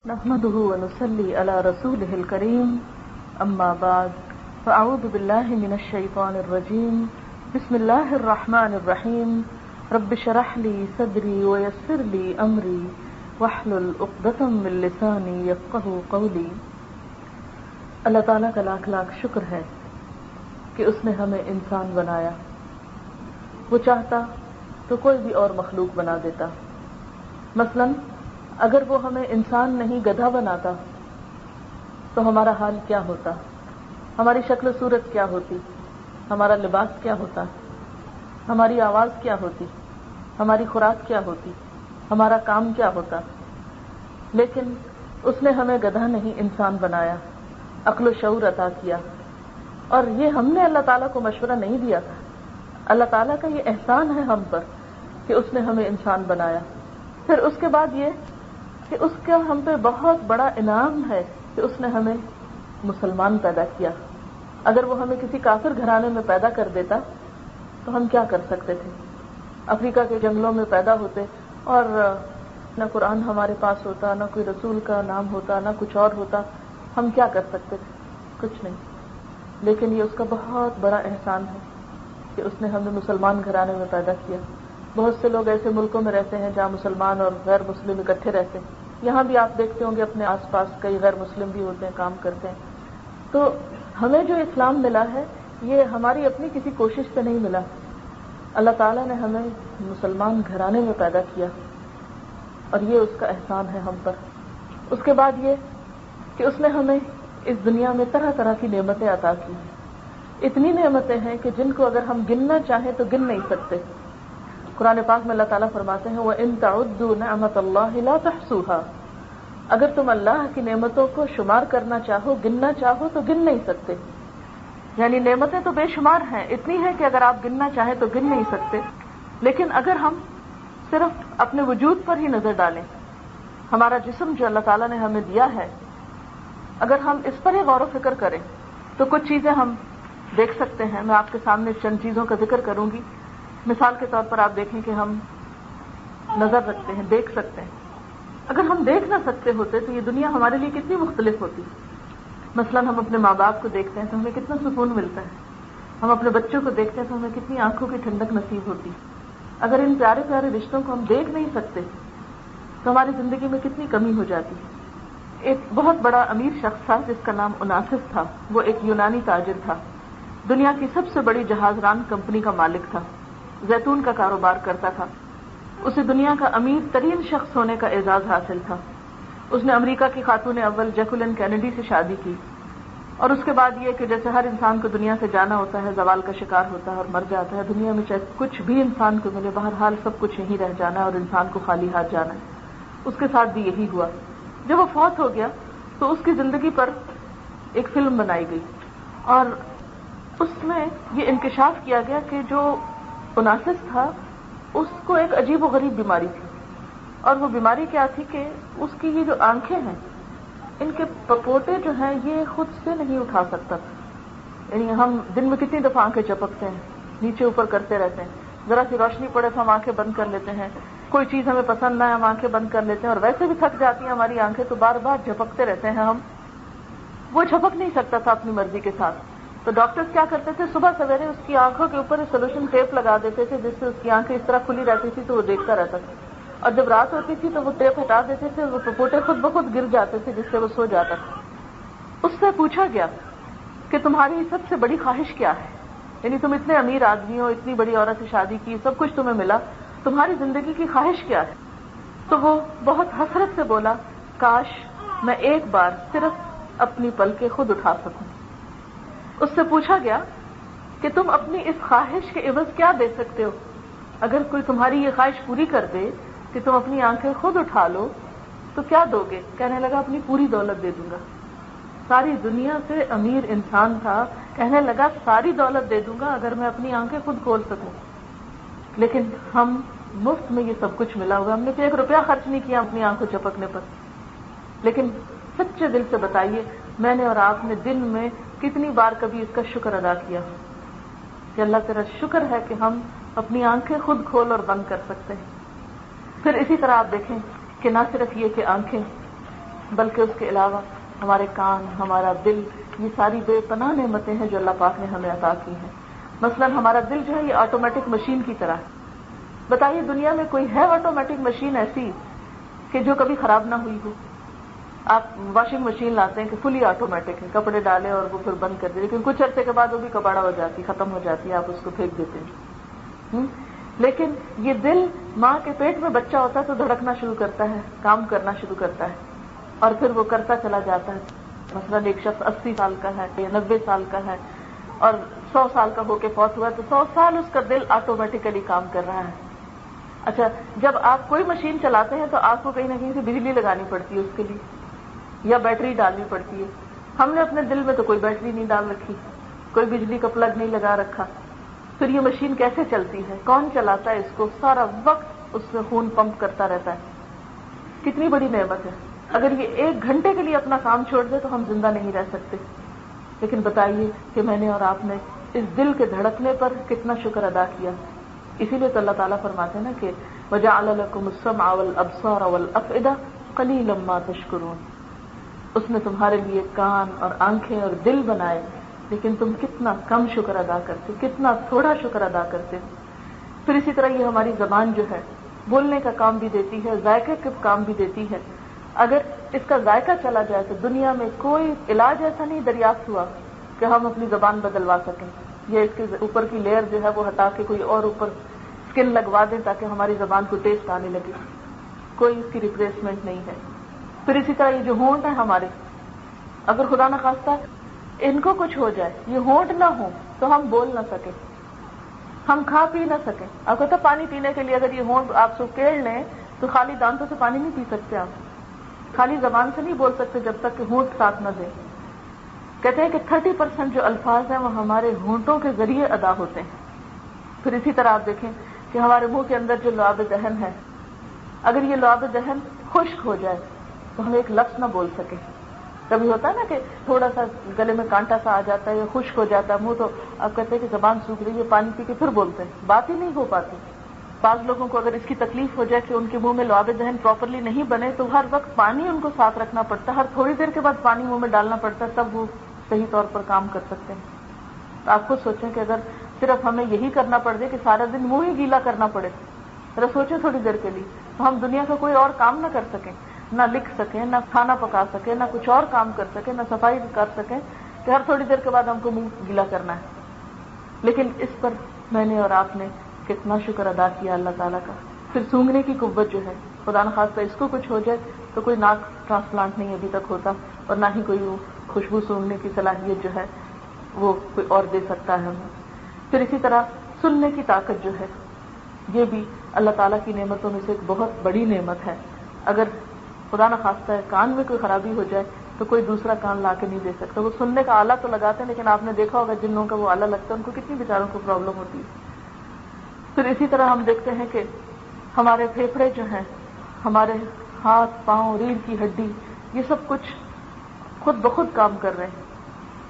نحمده ونصلي على رسوله الكريم أما بعد فأعوذ بالله من الشيطان الرجيم بسم الله الرحمن الرحيم رب اشرح لي صدري ويسر لي أمري واحلل عقدة من لساني يفقهوا قولي۔ اللہ تعالیٰ کا لاکھ لاکھ شکر ہے کہ اس نے ہمیں انسان بنایا۔ وہ چاہتا تو کوئی بھی اور مخلوق بنا دیتا۔ مثلاً اگر وہ ہمیں انسان نہیں گدھا بناتا تو ہمارا حال کیا ہوتا، ہماری شکل و صورت کیا ہوتی، ہمارا لباس کیا ہوتا، ہماری آواز کیا ہوتی، ہماری خوراک کیا ہوتی، ہمارا کام کیا ہوتا۔ لیکن اس نے ہمیں گدھا نہیں انسان بنایا، عقل و شعور عطا کیا، اور یہ ہم نے اللہ تعالیٰ کو مشورہ نہیں دیا تھا۔ اللہ تعالیٰ کا یہ احسان ہے ہم پر کہ اس نے ہمیں انسان بنایا۔ پھر اس کے بعد یہ کہ اس کا ہم پہ بہت بڑا انعام ہے کہ اس نے ہمیں مسلمان پیدا کیا۔ اگر وہ ہمیں کسی کافر گھرانے میں پیدا کر دیتا تو ہم کیا کر سکتے تھے؟ افریقہ کے جنگلوں میں پیدا ہوتے اور نہ قرآن ہمارے پاس ہوتا، نہ کوئی رسول کا نام ہوتا، نہ کچھ اور ہوتا، ہم کیا کر سکتے تھے؟ کچھ نہیں۔ لیکن یہ اس کا بہت بڑا احسان ہے کہ اس نے ہمیں مسلمان گھرانے میں پیدا کیا۔ بہت سے لوگ ایسے ملکوں میں رہتے ہیں جہاں مسلمان اور غیر مسلم اکٹھے رہتے ہیں۔ یہاں بھی آپ دیکھتے ہوں گے اپنے آس پاس کئی غیر مسلم بھی ہوتے ہیں، کام کرتے ہیں۔ تو ہمیں جو اسلام ملا ہے یہ ہماری اپنی کسی کوشش سے نہیں ملا۔ اللہ تعالیٰ نے ہمیں مسلمان گھرانے میں پیدا کیا اور یہ اس کا احسان ہے ہم پر۔ اس کے بعد یہ کہ اس نے ہمیں اس دنیا میں طرح طرح کی نعمتیں عطا کی۔ اتنی نعمتیں ہیں کہ جن کو اگر ہم گننا چاہیں تو گن نہیں سکتے۔ قرآن پاک میں اللہ تعالیٰ فرماتے ہیں وَإِن تَعُدُّوا نِعْمَةَ اللَّهِ لَا تُحْصُوهَا، اگر تم اللہ کی نعمتوں کو شمار کرنا چاہو، گننا چاہو تو گن نہیں سکتے۔ یعنی نعمتیں تو بے شمار ہیں، اتنی ہیں کہ اگر آپ گننا چاہیں تو گن نہیں سکتے۔ لیکن اگر ہم صرف اپنے وجود پر ہی نظر ڈالیں، ہمارا جسم جو اللہ تعالیٰ نے ہمیں دیا ہے، اگر ہم اس پر ہی غور و فکر کریں تو کچھ چیزیں ہم دیکھ سکتے ہیں۔ میں آپ کے سامنے چند چیزوں کا ذکر کروں گی۔ مثال کے طور پر آپ دیکھیں کہ ہم نظر رکھتے ہیں، دیکھ سکتے ہیں۔ اگر ہم دیکھ نہ سکتے ہوتے تو یہ دنیا ہمارے لیے کتنی مختلف ہوتی۔ مثلاً ہم اپنے ماں باپ کو دیکھتے ہیں تو ہمیں کتنا سکون ملتا ہے، ہم اپنے بچوں کو دیکھتے ہیں تو ہمیں کتنی آنکھوں کی ٹھنڈک نصیب ہوتی۔ اگر ان پیارے پیارے رشتوں کو ہم دیکھ نہیں سکتے تو ہماری زندگی میں کتنی کمی ہو جاتی۔ ایک بہت بڑا امیر شخص تھا جس کا نام اوناسس تھا۔ وہ ایک یونانی تاجر تھا، دنیا کی سب سے بڑی جہاز ران کمپنی کا مالک تھا، زیتون کا کاروبار کرتا تھا۔ اسے دنیا کا امیر ترین شخص ہونے کا اعزاز حاصل تھا۔ اس نے امریکہ کی خاتون اول جیکولین کینیڈی سے شادی کی، اور اس کے بعد یہ کہ جیسے ہر انسان کو دنیا سے جانا ہوتا ہے، زوال کا شکار ہوتا ہے اور مر جاتا ہے، دنیا میں چاہے کچھ بھی انسان کو ملے، بہرحال سب کچھ یہیں رہ جانا ہے اور انسان کو خالی ہاتھ جانا ہے۔ اس کے ساتھ بھی یہی ہوا۔ جب وہ فوت ہو گیا تو اس کی زندگی پر ایک فلم بنائی گئی، اور اس میں یہ انکشاف کیا گیا کہ جو اوناسس تھا اس کو ایک عجیب و غریب بیماری تھی، اور وہ بیماری کیا تھی کہ اس کی یہ جو آنکھیں ہیں، ان کے پپوٹے جو ہیں یہ خود سے نہیں اٹھا سکتا تھا۔ یعنی ہم دن میں کتنی دفعہ آنکھیں چپکتے ہیں، نیچے اوپر کرتے رہتے ہیں، ذرا سی روشنی پڑے تو ہم آنکھیں بند کر لیتے ہیں، کوئی چیز ہمیں پسند نہ ہے ہم آنکھیں بند کر لیتے ہیں، اور ویسے بھی تھک جاتی ہیں ہماری آنکھیں تو بار بار جھپکتے رہتے ہیں ہم۔ وہ جھپک نہیں سکتا تھا اپنی مرضی کے ساتھ، تو ڈاکٹرز کیا کرتے تھے، صبح سویرے اس کی آنکھوں کے اوپر سولوشن ٹیپ لگا دیتے تھے جس سے اس کی آنکھیں اس طرح کھلی رہتی تھی تو وہ دیکھتا رہتا تھا، اور جب رات ہوتی تھی تو وہ ٹیپ ہٹا دیتے تھے، وہ پپوٹے خود بخود گر جاتے تھے جس سے وہ سو جاتا تھا۔ اس سے پوچھا گیا کہ تمہاری سب سے بڑی خواہش کیا ہے؟ یعنی تم اتنے امیر آدمی ہو، اتنی بڑی عورت سے شادی کی، سب کچھ تمہیں ملا، تمہاری زندگی کی خواہش کیا ہے؟ تو وہ بہت حسرت سے بولا کاش میں ایک بار صرف اپنی پلکیں خود اٹھا سکوں۔ اس سے پوچھا گیا کہ تم اپنی اس خواہش کے عوض کیا دے سکتے ہو؟ اگر کوئی تمہاری یہ خواہش پوری کر دے کہ تم اپنی آنکھیں خود اٹھا لو تو کیا دو گے؟ کہنے لگا اپنی پوری دولت دے دوں گا۔ ساری دنیا سے امیر انسان تھا، کہنے لگا ساری دولت دے دوں گا اگر میں اپنی آنکھیں خود کھول سکوں۔ لیکن ہم مفت میں یہ سب کچھ ملا ہوا، ہم نے 1 روپیہ خرچ نہیں کیا اپنی آنکھوں چپکنے پر۔ لیکن سچے دل سے بتائیے میں نے اور آپ نے دن میں کتنی بار کبھی اس کا شکر ادا کیا کہ اللہ تیرا شکر ہے کہ ہم اپنی آنکھیں خود کھول اور بند کر سکتے ہیں۔ پھر اسی طرح آپ دیکھیں کہ نہ صرف یہ کہ آنکھیں، بلکہ اس کے علاوہ ہمارے کان، ہمارا دل، یہ ساری بے پناہ نعمتیں ہیں جو اللہ پاک نے ہمیں عطا کی ہیں. مثلا ہمارا دل جو ہے یہ آٹومیٹک مشین کی طرح ہے. بتائیے دنیا میں کوئی ہے آٹومیٹک مشین ایسی کہ جو کبھی خراب نہ ہوئی ہو؟ آپ واشنگ مشین لاتے ہیں کہ فلی آٹومیٹک ہے، کپڑے ڈالیں اور وہ پھر بند کر دیں، لیکن کچھ عرصے کے بعد وہ بھی کباڑا ہو جاتی، ختم ہو جاتی ہے، آپ اس کو پھینک دیتے ہیں. لیکن یہ دل ماں کے پیٹ میں بچہ ہوتا ہے تو دھڑکنا شروع کرتا ہے، کام کرنا شروع کرتا ہے، اور پھر وہ کرتا چلا جاتا ہے. مثلا ایک شخص 80 سال کا ہے یا 90 سال کا ہے اور 100 سال کا ہو کے فوت ہوا تو 100 سال اس کا دل آٹومیٹیکلی کام کر رہا ہے. اچھا، جب آپ کوئی مشین چلاتے ہیں تو آپ کو کہیں نہ کہیں سے بجلی لگانی پڑتی ہے اس کے لیے، یا بیٹری ڈالنی پڑتی ہے. ہم نے اپنے دل میں تو کوئی بیٹری نہیں ڈال رکھی، کوئی بجلی کا پلگ نہیں لگا رکھا. پھر یہ مشین کیسے چلتی ہے؟ کون چلاتا ہے اس کو؟ سارا وقت اس میں خون پمپ کرتا رہتا ہے. کتنی بڑی نعمت ہے. اگر یہ 1 گھنٹے کے لیے اپنا کام چھوڑ دے تو ہم زندہ نہیں رہ سکتے. لیکن بتائیے کہ میں نے اور آپ نے اس دل کے دھڑکنے پر کتنا شکر ادا کیا. اسی لیے تو اللہ تعالیٰ فرماتے ہیں نا کہ وَجَعَلَ لَكُمُ السَّمْعَ وَالْأَبْصَارَ وَالْأَفْئِدَةَ قَلِيلًا مَا تَشْكُرُونَ. اس نے تمہارے لیے کان اور آنکھیں اور دل بنائے، لیکن تم کتنا کم شکر ادا کرتے، کتنا تھوڑا شکر ادا کرتے. پھر اسی طرح یہ ہماری زبان جو ہے بولنے کا کام بھی دیتی ہے، ذائقے کا کام بھی دیتی ہے. اگر اس کا ذائقہ چلا جائے تو دنیا میں کوئی علاج ایسا نہیں دریافت ہوا کہ ہم اپنی زبان بدلوا سکیں، یا اس کے اوپر کی لیئر جو ہے وہ ہٹا کے کوئی اور اوپر اسکن لگوا دیں تاکہ ہماری زبان کو ٹیسٹ آنے لگے. کوئی اس کی ریپلیسمنٹ نہیں ہے. پھر اسی طرح یہ جو ہونٹ ہیں ہمارے، اگر خدا نہ خواستہ ان کو کچھ ہو جائے، یہ ہونٹ نہ ہو تو ہم بول نہ سکیں، ہم کھا پی نہ سکیں. آپ کہتے پانی پینے کے لیے اگر یہ ہونٹ آپ سکیڑ لیں تو خالی دانتوں سے پانی نہیں پی سکتے، آپ خالی زبان سے نہیں بول سکتے جب تک کہ ہونٹ ساتھ نہ دیں. کہتے ہیں کہ 30% جو الفاظ ہیں وہ ہمارے ہونٹوں کے ذریعے ادا ہوتے ہیں. پھر اسی طرح آپ دیکھیں کہ ہمارے منہ کے اندر جو لعاب دہن ہے، اگر یہ لعاب دہن خشک ہو جائے تو ہم ایک لفظ نہ بول سکیں. کبھی ہوتا ہے نا کہ تھوڑا سا گلے میں کانٹا سا آ جاتا ہے یا خشک ہو جاتا ہے منہ، تو آپ کہتے ہیں کہ زبان سوکھ رہی ہے، پانی پی کے پھر بولتے ہیں، بات ہی نہیں ہو پاتی. بعض لوگوں کو اگر اس کی تکلیف ہو جائے کہ ان کے منہ میں لعاب دہن پراپرلی نہیں بنے تو ہر وقت پانی ان کو ساتھ رکھنا پڑتا ہے، ہر تھوڑی دیر کے بعد پانی منہ میں ڈالنا پڑتا ہے، تب وہ صحیح طور پر کام کر سکتے ہیں. تو آپ خود سوچیں کہ اگر صرف ہمیں یہی کرنا پڑ جائے کہ سارا دن منہ ہی گیلا کرنا پڑے، ذرا سوچیں تھوڑی دیر کے لیے، تو ہم دنیا کا کوئی اور کام نہ کر سکیں، نہ لکھ سکیں، نہ کھانا پکا سکیں، نہ کچھ اور کام کر سکیں، نہ صفائی کر سکیں، کہ ہر تھوڑی دیر کے بعد ہم کو منہ گیلا کرنا ہے. لیکن اس پر میں نے اور آپ نے کتنا شکر ادا کیا اللہ تعالیٰ کا. پھر سونگھنے کی قوت جو ہے، خدا نخواستہ اس کو کچھ ہو جائے تو کوئی ناک ٹرانسپلانٹ نہیں ابھی تک ہوتا، اور نہ ہی کوئی وہ خوشبو سونگھنے کی صلاحیت جو ہے وہ کوئی اور دے سکتا ہے ہمیں. پھر اسی طرح سننے کی طاقت جو ہے، یہ بھی اللہ تعالیٰ کی نعمتوں میں سے ایک بہت بڑی نعمت ہے. اگر خدا نخواستہ ہے کان میں کوئی خرابی ہو جائے تو کوئی دوسرا کان لا کے نہیں دے سکتا. وہ سننے کا آلہ تو لگاتے ہیں، لیکن آپ نے دیکھا ہوگا جن لوگوں کا وہ آلہ لگتا ہے ان کو کتنی بیچاروں کو پرابلم ہوتی ہے. پھر اسی طرح ہم دیکھتے ہیں کہ ہمارے پھیپھڑے جو ہیں، ہمارے ہاتھ پاؤں ریڑھ کی ہڈی، یہ سب کچھ خود بخود کام کر رہے ہیں.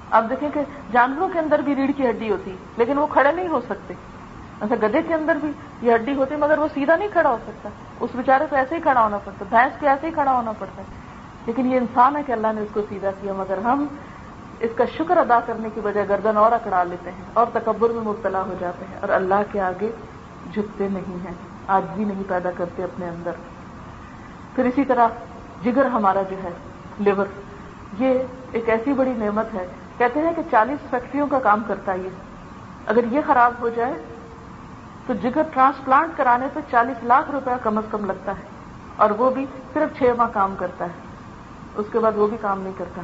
آپ دیکھیں کہ جانوروں کے اندر بھی ریڑھ کی ہڈی ہوتی لیکن وہ کھڑے نہیں ہو سکتے. ایسا گدھے کے اندر بھی یہ ہڈی ہوتی مگر وہ سیدھا نہیں کھڑا ہو سکتا، اس بیچارے کو ایسے ہی کھڑا ہونا پڑتا، بھینس کو ایسے ہی کھڑا ہونا پڑتا ہے. لیکن یہ انسان ہے کہ اللہ نے اس کو سیدھا کیا، مگر ہم اس کا شکر ادا کرنے کی بجائے گردن اور اکڑا لیتے ہیں اور تکبر میں مبتلا ہو جاتے ہیں اور اللہ کے آگے جھکتے نہیں ہیں، عاجزی نہیں پیدا کرتے اپنے اندر. پھر اسی طرح جگر ہمارا جو ہے، لیور، یہ ایک ایسی بڑی نعمت ہے. کہتے ہیں کہ 40 فیکٹریوں کا کام کرتا ہے یہ. اگر یہ خراب ہو جائے تو جگر ٹرانسپلانٹ کرانے پہ 40 لاکھ روپے کم از کم لگتا ہے، اور وہ بھی صرف 6 ماہ کام کرتا ہے، اس کے بعد وہ بھی کام نہیں کرتا.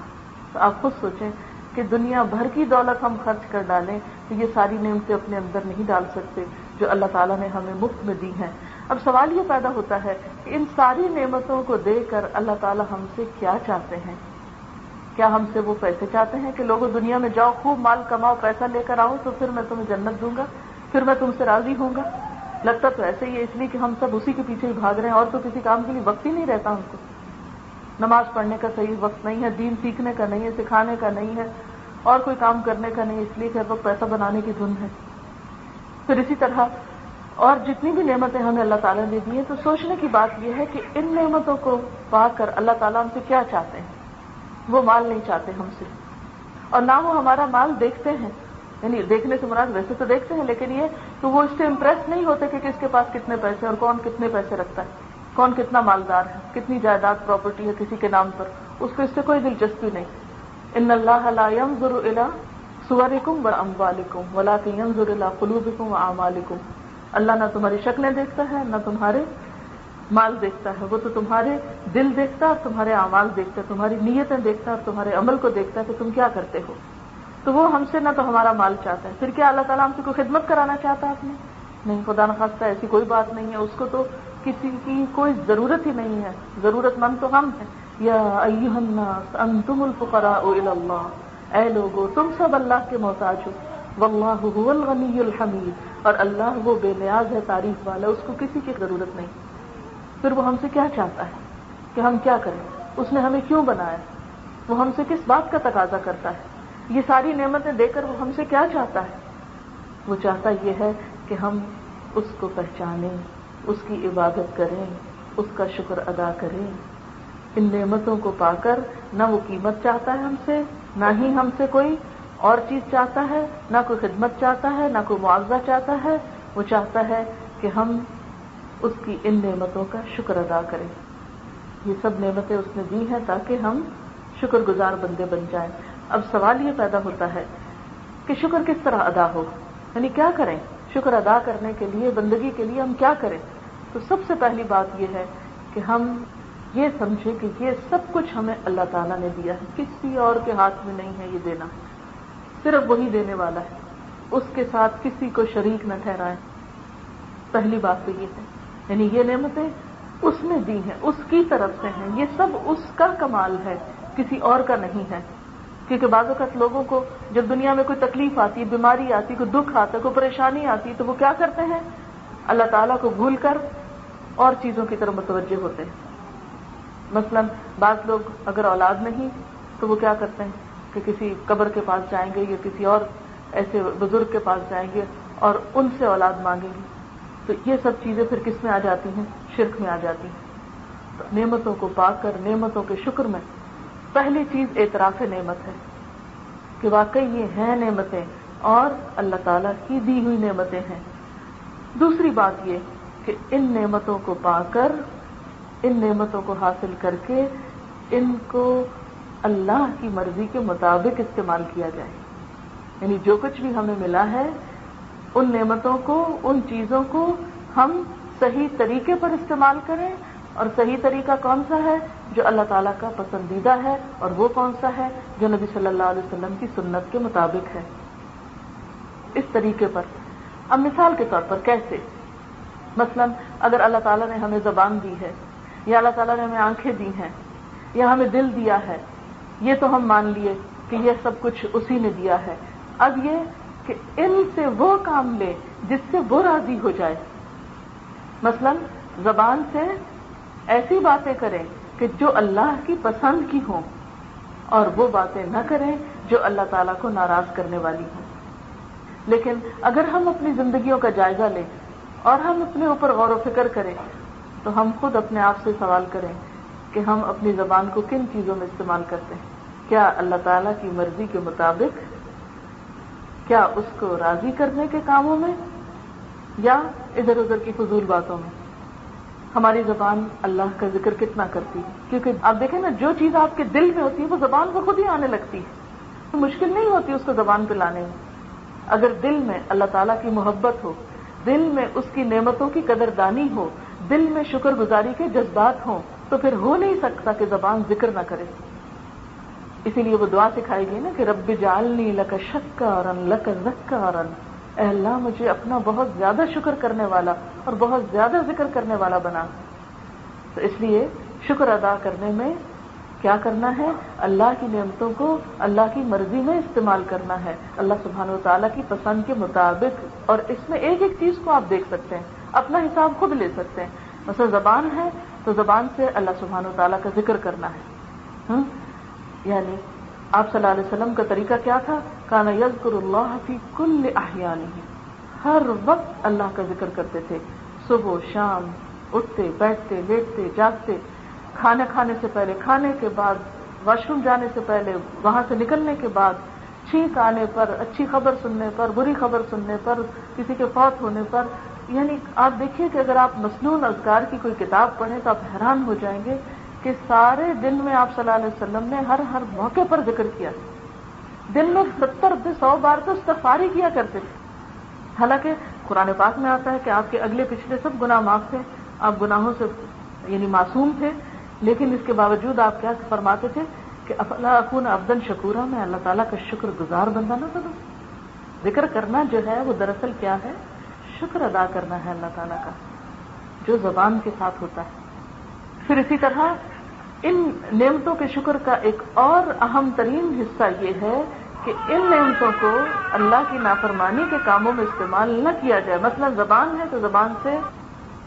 تو آپ خود سوچیں کہ دنیا بھر کی دولت ہم خرچ کر ڈالیں تو یہ ساری نعمتیں اپنے اندر نہیں ڈال سکتے جو اللہ تعالیٰ نے ہمیں مفت میں دی ہیں. اب سوال یہ پیدا ہوتا ہے کہ ان ساری نعمتوں کو دے کر اللہ تعالیٰ ہم سے کیا چاہتے ہیں؟ کیا ہم سے وہ پیسے چاہتے ہیں کہ لوگوں دنیا میں جاؤ، خوب مال کماؤ، پیسہ لے کر آؤ تو پھر میں تمہیں جنت دوں گا، پھر میں تم سے راضی ہوں گا؟ لگتا تو ایسے ہی ہے، اس لیے کہ ہم سب اسی کے پیچھے ہی بھاگ رہے ہیں اور تو کسی کام کے لیے وقت ہی نہیں رہتا ہم کو. نماز پڑھنے کا صحیح وقت نہیں ہے، دین سیکھنے کا نہیں ہے، سکھانے کا نہیں ہے، اور کوئی کام کرنے کا نہیں، اس لیے کہ ہر وقت پیسہ بنانے کی دھن ہے. پھر اسی طرح اور جتنی بھی نعمتیں ہمیں اللہ تعالیٰ نے دی ہیں تو سوچنے کی بات یہ ہے کہ ان نعمتوں کو پا کر اللہ تعالیٰ ہم سے کیا چاہتے ہیں. وہ مال نہیں چاہتے ہم سے، اور نہ وہ ہمارا مال دیکھتے ہیں، یعنی دیکھنے سے مراد ویسے تو دیکھتے ہیں لیکن یہ تو وہ اس سے امپریس نہیں ہوتے کہ کس کے پاس کتنے پیسے اور کون کتنے پیسے رکھتا ہے، کون کتنا مالدار ہے، کتنی جائیداد پراپرٹی ہے کسی کے نام پر، اس کو اس سے کوئی دلچسپی نہیں. ان اللہ لا ينظر الى صورکم واموالکم ولکن ينظر الى قلوبکم واعمالکم. اللہ نہ تمہاری شکلیں دیکھتا ہے نہ تمہارے مال دیکھتا ہے، وہ تو تمہارے دل دیکھتا ہے اور تمہارے اعمال دیکھتا ہے، تمہاری نیتیں دیکھتا ہے اور تمہارے عمل کو دیکھتا ہے کہ تم کیا کرتے ہو. تو وہ ہم سے نہ تو ہمارا مال چاہتا ہے، پھر کیا اللہ تعالیٰ ہم سے کوئی خدمت کرانا چاہتا ہے آپ نے؟ نہیں، خدا نخواستہ ایسی کوئی بات نہیں ہے. اس کو تو کسی کی کوئی ضرورت ہی نہیں ہے، ضرورت مند تو ہم ہیں. یا ایھا الناس انتم الفقراء الی اللہ، اے لوگو تم سب اللہ کے محتاج ہو. واللہ هو الغنی الحمید، اور اللہ وہ بے نیاز ہے، تعریف والا، اس کو کسی کی ضرورت نہیں. پھر وہ ہم سے کیا چاہتا ہے کہ ہم کیا کریں؟ اس نے ہمیں کیوں بنایا؟ وہ ہم سے کس بات کا تقاضا کرتا ہے؟ یہ ساری نعمتیں دے کر وہ ہم سے کیا چاہتا ہے؟ وہ چاہتا یہ ہے کہ ہم اس کو پہچانیں، اس کی عبادت کریں، اس کا شکر ادا کریں. ان نعمتوں کو پا کر نہ وہ قیمت چاہتا ہے ہم سے، نہ ہی ہم سے کوئی اور چیز چاہتا ہے، نہ کوئی خدمت چاہتا ہے، نہ کوئی معاوضہ چاہتا ہے. وہ چاہتا ہے کہ ہم اس کی ان نعمتوں کا شکر ادا کریں. یہ سب نعمتیں اس نے دی ہیں تاکہ ہم شکر گزار بندے بن جائیں. اب سوال یہ پیدا ہوتا ہے کہ شکر کس طرح ادا ہو، یعنی کیا کریں شکر ادا کرنے کے لیے، بندگی کے لیے ہم کیا کریں؟ تو سب سے پہلی بات یہ ہے کہ ہم یہ سمجھیں کہ یہ سب کچھ ہمیں اللہ تعالیٰ نے دیا ہے، کسی اور کے ہاتھ میں نہیں ہے یہ دینا، صرف وہی دینے والا ہے. اس کے ساتھ کسی کو شریک نہ ٹھہرائیں. پہلی بات تو یہ ہے، یعنی یہ نعمتیں اس نے دی ہیں، اس کی طرف سے ہیں، یہ سب اس کا کمال ہے، کسی اور کا نہیں ہے. کیونکہ بعض اوقات لوگوں کو جب دنیا میں کوئی تکلیف آتی ہے، بیماری آتی ہے، کوئی دکھ آتا ہے، کوئی پریشانی آتی ہے، تو وہ کیا کرتے ہیں؟ اللہ تعالیٰ کو بھول کر اور چیزوں کی طرف متوجہ ہوتے ہیں. مثلا بعض لوگ اگر اولاد نہیں تو وہ کیا کرتے ہیں کہ کسی قبر کے پاس جائیں گے یا کسی اور ایسے بزرگ کے پاس جائیں گے اور ان سے اولاد مانگیں گے. تو یہ سب چیزیں پھر کس میں آ جاتی ہیں؟ شرک میں آ جاتی ہیں. تو نعمتوں کو پا کر نعمتوں کے شکر میں پہلی چیز اعتراف نعمت ہے کہ واقعی یہ ہیں نعمتیں اور اللہ تعالیٰ کی دی ہوئی نعمتیں ہیں. دوسری بات یہ کہ ان نعمتوں کو پا کر، ان نعمتوں کو حاصل کر کے ان کو اللہ کی مرضی کے مطابق استعمال کیا جائے. یعنی جو کچھ بھی ہمیں ملا ہے ان نعمتوں کو، ان چیزوں کو ہم صحیح طریقے پر استعمال کریں. اور صحیح طریقہ کون سا ہے؟ جو اللہ تعالیٰ کا پسندیدہ ہے. اور وہ کون سا ہے؟ جو نبی صلی اللہ علیہ وسلم کی سنت کے مطابق ہے. اس طریقے پر. اب مثال کے طور پر کیسے؟ مثلا اگر اللہ تعالیٰ نے ہمیں زبان دی ہے، یا اللہ تعالیٰ نے ہمیں آنکھیں دی ہیں، یا ہمیں دل دیا ہے، یہ تو ہم مان لیے کہ یہ سب کچھ اسی نے دیا ہے. اب یہ کہ ان سے وہ کام لے جس سے وہ راضی ہو جائے. مثلا زبان سے ایسی باتیں کریں کہ جو اللہ کی پسند کی ہوں، اور وہ باتیں نہ کریں جو اللہ تعالیٰ کو ناراض کرنے والی ہوں. لیکن اگر ہم اپنی زندگیوں کا جائزہ لیں اور ہم اپنے اوپر غور و فکر کریں تو ہم خود اپنے آپ سے سوال کریں کہ ہم اپنی زبان کو کن چیزوں میں استعمال کرتے ہیں. کیا اللہ تعالیٰ کی مرضی کے مطابق، کیا اس کو راضی کرنے کے کاموں میں، یا ادھر ادھر کی فضول باتوں میں؟ ہماری زبان اللہ کا ذکر کتنا کرتی ہے؟ کیونکہ آپ دیکھیں نا، جو چیز آپ کے دل میں ہوتی ہے وہ زبان پر خود ہی آنے لگتی ہے. تو مشکل نہیں ہوتی اس کو زبان پہ لانے میں. اگر دل میں اللہ تعالیٰ کی محبت ہو، دل میں اس کی نعمتوں کی قدردانی ہو، دل میں شکر گزاری کے جذبات ہوں، تو پھر ہو نہیں سکتا کہ زبان ذکر نہ کرے. اسی لیے وہ دعا سکھائی گئی نا کہ رب اجعلنی لک شکارا لک ذکارا، اے اللہ مجھے اپنا بہت زیادہ شکر کرنے والا اور بہت زیادہ ذکر کرنے والا بنا. تو اس لیے شکر ادا کرنے میں کیا کرنا ہے؟ اللہ کی نعمتوں کو اللہ کی مرضی میں استعمال کرنا ہے، اللہ سبحانہ و تعالیٰ کی پسند کے مطابق. اور اس میں ایک ایک چیز کو آپ دیکھ سکتے ہیں، اپنا حساب خود لے سکتے ہیں. مثلا زبان ہے تو زبان سے اللہ سبحانہ و تعالیٰ کا ذکر کرنا ہے. یعنی آپ صلی اللہ علیہ وسلم کا طریقہ کیا تھا؟ کان یذکر اللہ فی کل احیانہ، ہر وقت اللہ کا ذکر کرتے تھے، صبح شام، اٹھتے بیٹھتے لیٹتے جاگتے، کھانا کھانے سے پہلے، کھانے کے بعد، واش روم جانے سے پہلے، وہاں سے نکلنے کے بعد، چھینک آنے پر، اچھی خبر سننے پر، بری خبر سننے پر، کسی کے فوت ہونے پر. یعنی آپ دیکھیے کہ اگر آپ مسنون اذکار کی کوئی کتاب پڑھیں تو آپ حیران ہو جائیں گے کہ سارے دن میں آپ صلی اللہ علیہ وسلم نے ہر موقع پر ذکر کیا. دن میں 70-100 بار تو استغفار ہی کیا کرتے تھے. حالانکہ قرآن پاک میں آتا ہے کہ آپ کے اگلے پچھلے سب گناہ معاف تھے، آپ گناہوں سے یعنی معصوم تھے، لیکن اس کے باوجود آپ کیا فرماتے تھے کہ افلا اکون عبدا شکورا، میں اللہ تعالیٰ کا شکر گزار بندہ نہ بنوں. ذکر کرنا جو ہے وہ دراصل کیا ہے؟ شکر ادا کرنا ہے اللہ تعالیٰ کا، جو زبان کے ساتھ ہوتا ہے. پھر اسی طرح ان نعمتوں کے شکر کا ایک اور اہم ترین حصہ یہ ہے کہ ان نعمتوں کو اللہ کی نافرمانی کے کاموں میں استعمال نہ کیا جائے. مثلا زبان ہے تو زبان سے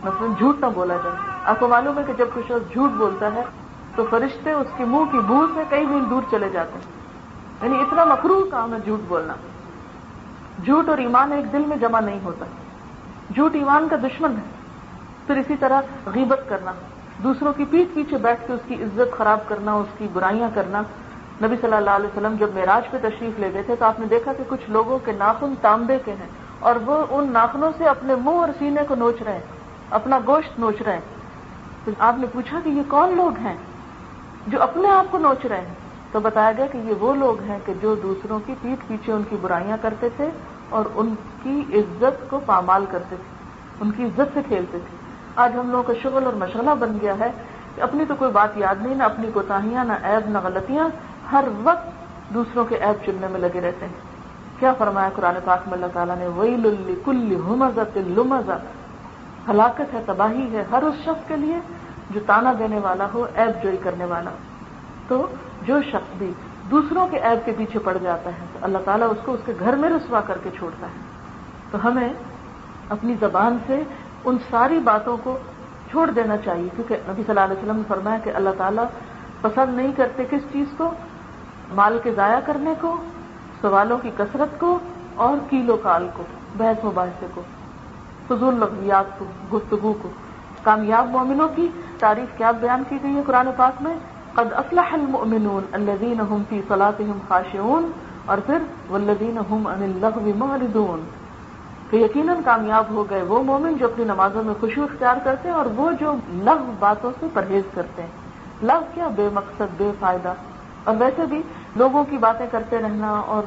مثلا جھوٹ نہ بولا جائے. آپ کو معلوم ہے کہ جب کوئی شخص جھوٹ بولتا ہے تو فرشتے اس کے منہ کی بو سے کئی میل دور چلے جاتے ہیں. یعنی اتنا مکروہ کام ہے جھوٹ بولنا. جھوٹ اور ایمان ایک دل میں جمع نہیں ہوتا. جھوٹ ایمان کا دشمن ہے. پھر اسی طرح غیبت کرنا، دوسروں کی پیٹھ پیچھے بیٹھ کے اس کی عزت خراب کرنا، اس کی برائیاں کرنا. نبی صلی اللہ علیہ وسلم جب معراج پہ تشریف لے گئے تھے تو آپ نے دیکھا کہ کچھ لوگوں کے ناخن تانبے کے ہیں اور وہ ان ناخنوں سے اپنے منہ اور سینے کو نوچ رہے ہیں، اپنا گوشت نوچ رہے ہیں. تو آپ نے پوچھا کہ یہ کون لوگ ہیں جو اپنے آپ کو نوچ رہے ہیں؟ تو بتایا گیا کہ یہ وہ لوگ ہیں کہ جو دوسروں کی پیٹھ پیچھے ان کی برائیاں کرتے تھے اور ان کی عزت کو پامال کرتے تھے، ان کی عزت سے کھیلتے تھے. آج ہم لوگوں کا شغل اور مشغلہ بن گیا ہے کہ اپنی تو کوئی بات یاد نہیں، نہ اپنی کوتاہیاں، نہ عیب، نہ غلطیاں، ہر وقت دوسروں کے عیب چننے میں لگے رہتے ہیں. کیا فرمایا قرآن پاک میں اللہ تعالیٰ نے؟ وَيْلٌ لِكُلِّ هُمَزَةٍ لُمَزَةٍ، ہلاکت ہے، تباہی ہے ہر اس شخص کے لیے جو تانا دینے والا ہو، عیب جوئی کرنے والا. تو جو شخص بھی دوسروں کے عیب کے پیچھے پڑ جاتا ہے تو اللہ تعالیٰ اس کو اس کے گھر میں رسوا کر کے چھوڑتا ہے. تو ہمیں اپنی زبان سے ان ساری باتوں کو چھوڑ دینا چاہیے، کیونکہ نبی صلی اللہ علیہ وسلم نے فرمایا کہ اللہ تعالیٰ پسند نہیں کرتے کس چیز کو؟ مال کے ضائع کرنے کو، سوالوں کی کثرت کو، اور کیل و کال کو، بحث مباحثے کو، فضول لغویات کو، گفتگو کو. کامیاب مومنوں کی تعریف کیا بیان کی گئی ہے قرآن پاک میں؟ قد افلح المؤمنون الذین هم فی صلاتهم خاشعون، اور پھر والذین هم عن اللغو معرضون، کہ یقیناً کامیاب ہو گئے وہ مومن جو اپنی نمازوں میں خشوع اختیار کرتے ہیں اور وہ جو لغو باتوں سے پرہیز کرتے ہیں. لغو کیا؟ بے مقصد، بے فائدہ. اور ویسے بھی لوگوں کی باتیں کرتے رہنا اور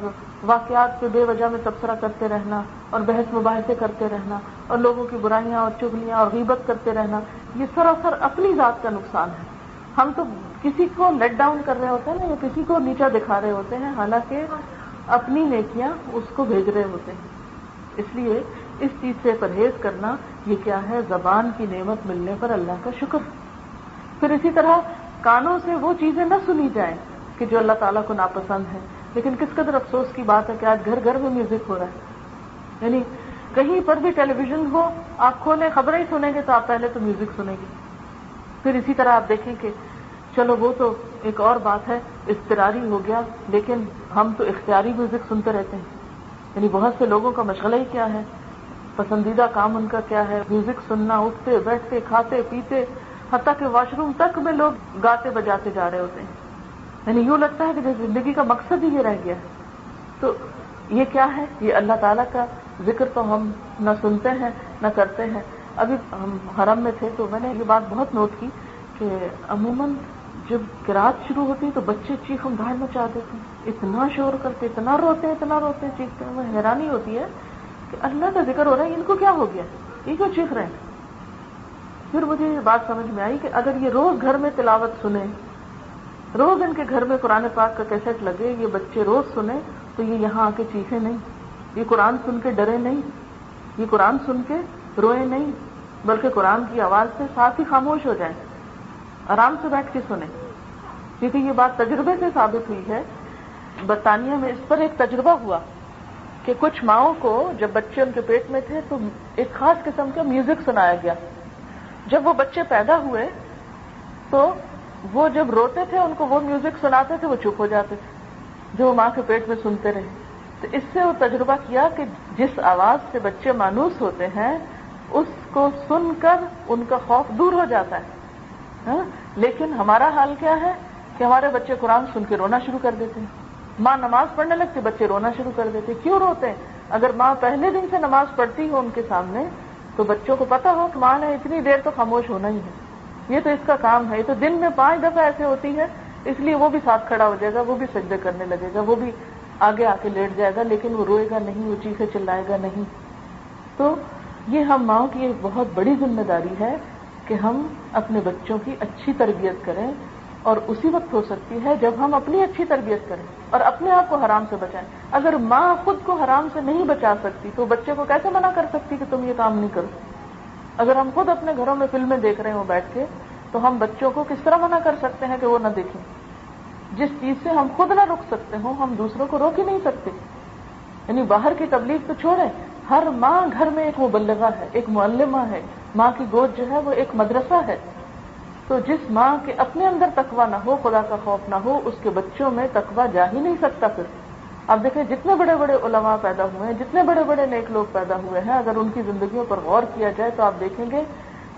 واقعات پہ بے وجہ میں تبصرہ کرتے رہنا اور بحث مباحثے کرتے رہنا اور لوگوں کی برائیاں اور چغلیاں اور غیبت کرتے رہنا، یہ سراسر اپنی ذات کا نقصان ہے. ہم تو کسی کو لیٹ ڈاؤن کر رہے ہوتے ہیں نا، یا کسی کو نیچا دکھا رہے ہوتے ہیں، حالانکہ اپنی نیکیاں اس کو بھیج رہے ہوتے ہیں. اس لیے اس چیز سے پرہیز کرنا یہ کیا ہے؟ زبان کی نعمت ملنے پر اللہ کا شکر. پھر اسی طرح کانوں سے وہ چیزیں نہ سنی جائیں کہ جو اللہ تعالیٰ کو ناپسند ہے. لیکن کس قدر افسوس کی بات ہے کہ آج گھر گھر میں میوزک ہو رہا ہے. یعنی کہیں پر بھی ٹیلی ویژن ہو، آپ کھولیں خبریں ہی سنیں گے تو آپ پہلے تو میوزک سنیں گے. پھر اسی طرح آپ دیکھیں کہ چلو وہ تو ایک اور بات ہے، اضطراری ہو گیا، لیکن ہم تو اختیاری میوزک سنتے رہتے ہیں. یعنی بہت سے لوگوں کا مشغلہ ہی کیا ہے، پسندیدہ کام ان کا کیا ہے؟ میوزک سننا، اٹھتے بیٹھتے کھاتے پیتے، حتیٰ کہ واش روم تک میں لوگ گاتے بجاتے جا رہے ہوتے ہیں. یعنی یوں لگتا ہے کہ زندگی کا مقصد ہی یہ رہ گیا ہے. تو یہ کیا ہے؟ یہ اللہ تعالیٰ کا ذکر تو ہم نہ سنتے ہیں نہ کرتے ہیں. ابھی ہم حرم میں تھے تو میں نے یہ بات بہت نوٹ کی کہ عموماً جب قرات شروع ہوتی ہے تو بچے چیخ دھاڑ مچا دیتے ہیں، اتنا شور کرتے، اتنا روتے چیختے ہیں. وہ حیرانی ہوتی ہے کہ اللہ کا ذکر ہو رہا ہے، ان کو کیا ہو گیا، یہ کیوں چیخ رہے ہیں؟ پھر مجھے یہ بات سمجھ میں آئی کہ اگر یہ روز گھر میں تلاوت سنیں، روز ان کے گھر میں قرآن پاک کا کیسٹ لگے، یہ بچے روز سنیں، تو یہ یہاں آ کے چیخے نہیں، یہ قرآن سن کے ڈرے نہیں، یہ قرآن سن کے روئے نہیں، بلکہ قرآن کی آواز سے ساتھ ہی خاموش ہو جائیں، آرام سے بیٹھ کے سنیں. کیونکہ یہ بات تجربے سے ثابت ہوئی ہے. برطانیہ میں اس پر ایک تجربہ ہوا کہ کچھ ماؤں کو جب بچے ان کے پیٹ میں تھے تو ایک خاص قسم کا میوزک سنایا گیا. جب وہ بچے پیدا ہوئے تو وہ جب روتے تھے ان کو وہ میوزک سناتے تھے، وہ چپ ہو جاتے تھے جو وہ ماں کے پیٹ میں سنتے رہے. تو اس سے وہ تجربہ کیا کہ جس آواز سے بچے مانوس ہوتے ہیں اس کو سن کر ان کا خوف دور ہو جاتا ہے. لیکن ہمارا حال کیا ہے کہ ہمارے بچے قرآن سن کے رونا شروع کر دیتے ہیں. ماں نماز پڑھنے لگتی، بچے رونا شروع کر دیتے. کیوں روتے ہیں؟ اگر ماں پہلے دن سے نماز پڑھتی ہو ان کے سامنے تو بچوں کو پتا ہو کہ ماں نے اتنی دیر تو خاموش ہونا ہی ہے، یہ تو اس کا کام ہے. یہ تو دن میں 5 دفعہ ایسے ہوتی ہے، اس لیے وہ بھی ساتھ کھڑا ہو جائے گا، وہ بھی سجدے کرنے لگے گا، وہ بھی آگے آ کے لیٹ جائے گا، لیکن وہ روئے گا نہیں، وہ چیخے چلائے گا نہیں. تو یہ ہم ماؤں کی ایک بہت بڑی ذمہ داری ہے کہ ہم اپنے بچوں کی اچھی تربیت کریں، اور اسی وقت ہو سکتی ہے جب ہم اپنی اچھی تربیت کریں اور اپنے آپ کو حرام سے بچائیں. اگر ماں خود کو حرام سے نہیں بچا سکتی تو بچے کو کیسے منع کر سکتی کہ تم یہ کام نہیں کرو؟ اگر ہم خود اپنے گھروں میں فلمیں دیکھ رہے ہوں بیٹھ کے تو ہم بچوں کو کس طرح منع کر سکتے ہیں کہ وہ نہ دیکھیں؟ جس چیز سے ہم خود نہ رک سکتے ہوں ہم دوسروں کو روک ہی نہیں سکتے. یعنی باہر کی تبلیغ تو چھوڑیں، ہر ماں گھر میں ایک مبلغہ ہے، ایک معلمہ ہے. ماں کی گود جو ہے وہ ایک مدرسہ ہے. تو جس ماں کے اپنے اندر تقویٰ نہ ہو، خدا کا خوف نہ ہو، اس کے بچوں میں تقویٰ جا ہی نہیں سکتا. پھر آپ دیکھیں جتنے بڑے بڑے علماء پیدا ہوئے ہیں، جتنے بڑے بڑے نیک لوگ پیدا ہوئے ہیں، اگر ان کی زندگیوں پر غور کیا جائے تو آپ دیکھیں گے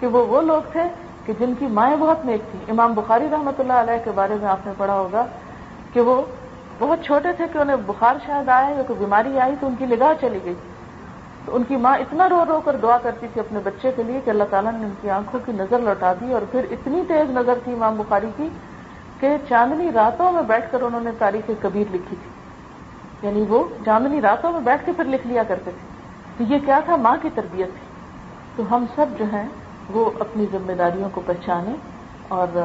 کہ وہ لوگ تھے کہ جن کی مائیں بہت نیک تھیں. امام بخاری رحمۃ اللہ علیہ کے بارے میں آپ نے پڑھا ہوگا کہ وہ بہت چھوٹے تھے کہ انہیں بخار شاید آیا یا کوئی بیماری آئی تو ان کی نگاہ چلی گئی. تو ان کی ماں اتنا رو رو کر دعا کرتی تھی اپنے بچے کے لیے کہ اللہ تعالیٰ نے ان کی آنکھوں کی نظر لوٹا دی. اور پھر اتنی تیز نظر تھی امام بخاری کی کہ چاندنی راتوں میں بیٹھ کر انہوں نے تاریخ کبیر لکھی تھی. یعنی وہ چاندنی راتوں میں بیٹھ کے پھر لکھ لیا کرتے تھے. تو یہ کیا تھا؟ ماں کی تربیت تھی. تو ہم سب جو ہیں وہ اپنی ذمہ داریوں کو پہچانیں اور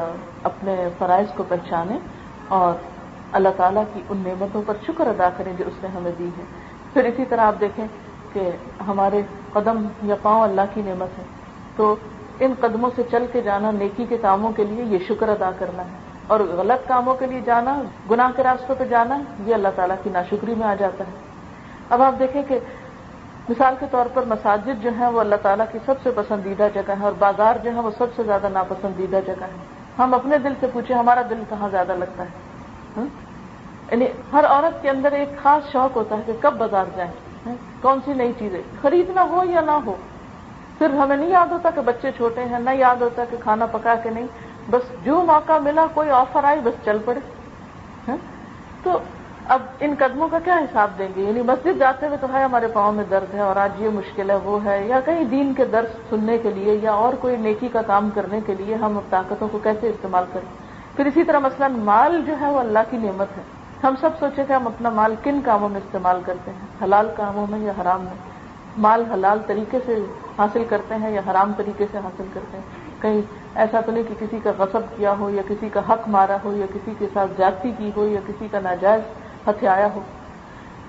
اپنے فرائض کو پہچانیں اور اللہ تعالیٰ کی ان نعمتوں پر شکر ادا کریں جو اس نے ہمیں دی ہے. پھر اسی طرح آپ دیکھیں کہ ہمارے قدم یا پاؤں اللہ کی نعمت ہے، تو ان قدموں سے چل کے جانا نیکی کے کاموں کے لیے یہ شکر ادا کرنا ہے، اور غلط کاموں کے لیے جانا، گناہ کے راستوں پہ جانا، یہ اللہ تعالیٰ کی ناشکری میں آ جاتا ہے. اب آپ دیکھیں کہ مثال کے طور پر مساجد جو ہیں وہ اللہ تعالیٰ کی سب سے پسندیدہ جگہ ہے، اور بازار جو ہے وہ سب سے زیادہ ناپسندیدہ جگہ ہے. ہم اپنے دل سے پوچھیں ہمارا دل کہاں زیادہ لگتا ہے؟ یعنی ہر عورت کے اندر ایک خاص شوق ہوتا ہے کہ کب بازار جائیں، کون سی نئی چیزیں خریدنا ہو یا نہ ہو. پھر ہمیں نہیں یاد ہوتا کہ بچے چھوٹے ہیں، نہ یاد ہوتا کہ کھانا پکا کے نہیں، بس جو موقع ملا کوئی آفر آئی بس چل پڑے. تو اب ان قدموں کا کیا حساب دیں گے؟ یعنی مسجد جاتے ہوئے تو ہے ہمارے پاؤں میں درد ہے اور آج یہ مشکل ہے وہ ہے، یا کہیں دین کے درس سننے کے لیے یا اور کوئی نیکی کا کام کرنے کے لیے ہم طاقتوں کو کیسے استعمال کریں. پھر اسی طرح مثلا مال جو ہے وہ اللہ کی نعمت ہے. ہم سب سوچے کہ ہم اپنا مال کن کاموں میں استعمال کرتے ہیں، حلال کاموں میں یا حرام میں. مال حلال طریقے سے حاصل کرتے ہیں یا حرام طریقے سے حاصل کرتے ہیں. کہیں ایسا تو نہیں کہ کسی کا غصب کیا ہو یا کسی کا حق مارا ہو یا کسی کے ساتھ زیادتی کی ہو یا کسی کا ناجائز ہتھیایا ہو.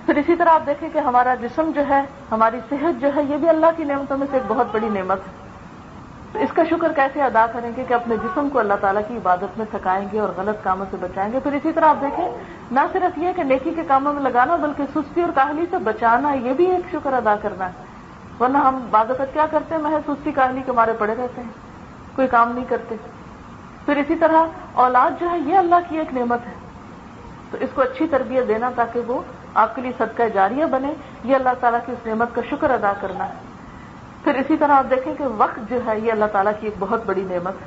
پھر اسی طرح آپ دیکھیں کہ ہمارا جسم جو ہے، ہماری صحت جو ہے، یہ بھی اللہ کی نعمتوں میں سے ایک بہت بڑی نعمت ہے. تو اس کا شکر کیسے ادا کریں گے کہ اپنے جسم کو اللہ تعالیٰ کی عبادت میں تھکائیں گے اور غلط کاموں سے بچائیں گے. پھر اسی طرح آپ دیکھیں نہ صرف یہ کہ نیکی کے کاموں میں لگانا بلکہ سستی اور کاہلی سے بچانا، یہ بھی ایک شکر ادا کرنا ہے. ورنہ ہم بعض اوقات کیا کرتے ہیں، محض سستی کاہلی کے مارے پڑے رہتے ہیں، کوئی کام نہیں کرتے. پھر اسی طرح اولاد جو ہے یہ اللہ کی ایک نعمت ہے، تو اس کو اچھی تربیت دینا تاکہ وہ آپ کے لیے صدقہ جاریہ بنے، یہ اللہ تعالیٰ کی اس نعمت کا شکر ادا کرنا ہے. پھر اسی طرح آپ دیکھیں کہ وقت جو ہے یہ اللہ تعالیٰ کی ایک بہت بڑی نعمت ہے.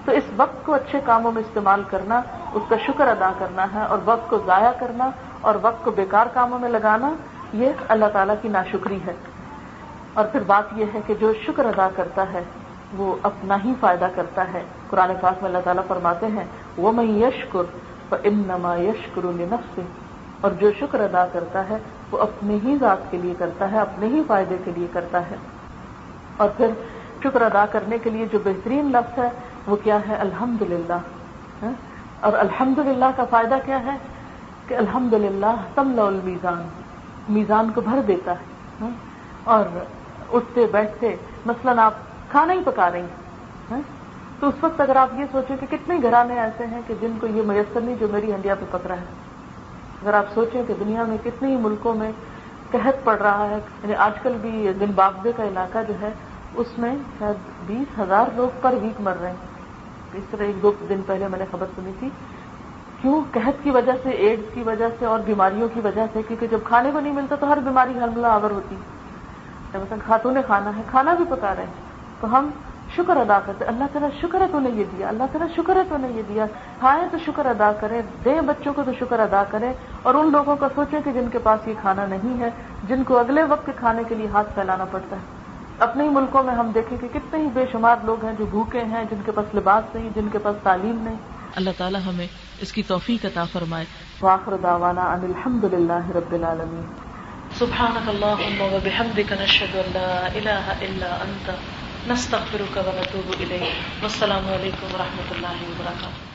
تو اس وقت کو اچھے کاموں میں استعمال کرنا، اس کا شکر ادا کرنا ہے، اور وقت کو ضائع کرنا اور وقت کو بیکار کاموں میں لگانا یہ اللہ تعالیٰ کی ناشکری ہے. اور پھر بات یہ ہے کہ جو شکر ادا کرتا ہے وہ اپنا ہی فائدہ کرتا ہے. قرآن پاک میں اللہ تعالیٰ فرماتے ہیں وَمَن يَشْكُرْ فَإِنَّمَا يَشْكُرُ لِنَفْسِهِ، اور جو شکر ادا کرتا ہے وہ اپنے ہی ذات کے لیے کرتا ہے، اپنے ہی فائدے کے لیے کرتا ہے. اور پھر شکر ادا کرنے کے لیے جو بہترین لفظ ہے وہ کیا ہے؟ الحمدللہ. اور الحمدللہ کا فائدہ کیا ہے کہ الحمدللہ تملأ المیزان، میزان کو بھر دیتا ہے. اور اٹھتے بیٹھتے مثلاً آپ کھانا ہی پکا رہی ہیں تو اس وقت اگر آپ یہ سوچیں کہ کتنے گھرانے ایسے ہیں کہ جن کو یہ میسر نہیں جو میری ہنڈیا پہ پک رہا ہے. اگر آپ سوچیں کہ دنیا میں کتنے ہی ملکوں میں قحط پڑ رہا ہے، یعنی آج کل بھی زمبابوے کا علاقہ جو ہے اس میں شاید 20,000 لوگ پر ویک مر رہے ہیں. اس طرح 1-2 دن پہلے میں نے خبر سنی تھی کیوں؟ قحط کی وجہ سے، ایڈز کی وجہ سے اور بیماریوں کی وجہ سے، کیونکہ جب کھانے کو نہیں ملتا تو ہر بیماری حملہ آور ہوتی ہے۔ مثلا خاتون نے کھانا ہے، کھانا بھی پکا رہے ہیں تو ہم شکر ادا کرتے، اللہ تعالیٰ شکر ہے تو نے یہ دیا، اللہ تعالیٰ شکر ہے تو نے یہ دیا، کھائیں تو شکر ادا کریں، دیں بچوں کو تو شکر ادا کریں، اور ان لوگوں کا سوچیں کہ جن کے پاس یہ کھانا نہیں ہے، جن کو اگلے وقت کے کھانے کے لیے ہاتھ پھیلانا پڑتا ہے۔ اپنے ہی ملکوں میں ہم دیکھیں کہ کتنے ہی بے شمار لوگ ہیں جو بھوکے ہیں، جن کے پاس لباس نہیں، جن کے پاس تعلیم نہیں۔ اللہ تعالیٰ ہمیں اس کی توفیق عطا فرمائے۔ وآخر دعوانا ان الحمد للہ رب العالمین۔ سبحانک اللہم وبحمدک، نشہد ان لا الہ الا انت، نستغفرک ونتوب الیک۔ والسلام علیکم ورحمۃ اللہ وبرکاتہ۔